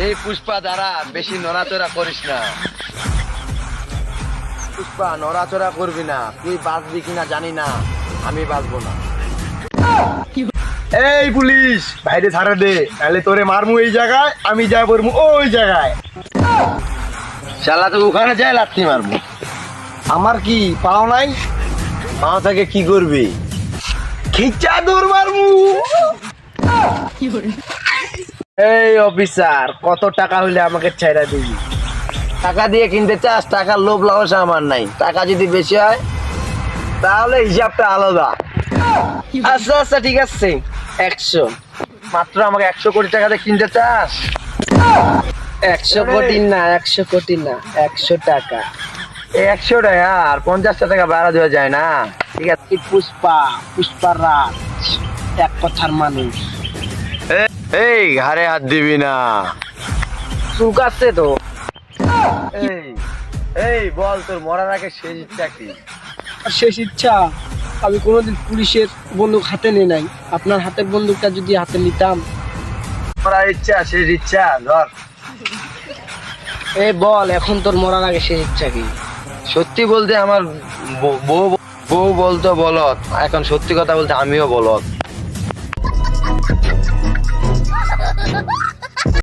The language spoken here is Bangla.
এই পুষ্পা দাঁড়া, বেশি নড়াচড়া করিস না। পুষ্পা নড়াচড়া করবি না, তুই বাঁচবি কিনা জানি না, আমি বাঁচবো না। এই পুলিশ বাইরে ছাড়া দে, তাহলে তোরে মারমু এই জায়গায়, আমি যা করবো ওই জায়গায়। শালা তো ওখানে যায় লাথি মারবো। আমার কি পাও নাই? পা থেকে কি করবি? খিচা দৌড় মারমু। এই অফিসার, কত টাকা হইলে আমাকে ছেড়ে দিবি? টাকা দিয়ে কিনতে চাস? টাকার লোভ লালসা আমার নাই। টাকা যদি বেশি হয় তাহলে হিসাবটা আলাদা। আচ্ছা আচ্ছা ঠিক আছে, 100 মাত্র। আমাকে 100 কোটি টাকা দিয়ে কিনতে চাস? 100 কোটি না, 100 কোটি না, 100 টাকা। এই 100 টাকা আর 50 টাকা বাড়া দেওয়া যায় না? ঠিক আছে। পুষ্পা রাজ, এক কথার মানুষ। এই ঘাড়ে হাত দিবি না, চুক আছে তো। এই এই বল, তোর মরার আগে শেষ ইচ্ছা কি? আর শেষ ইচ্ছা, আমি কোনোদিন পুলিশের বন্দুক হাতে নিই নাই। আপনার হাতের বন্দুকটা যদি হাতে নিতাম। মরার ইচ্ছা, শেষ ইচ্ছা ধর। এই বল, এখন তোর মরার আগে শেষ ইচ্ছা কি? সত্যি বলতে আমার বউ বলতো বলত, এখন সত্যি কথা বলতে আমিও বলত।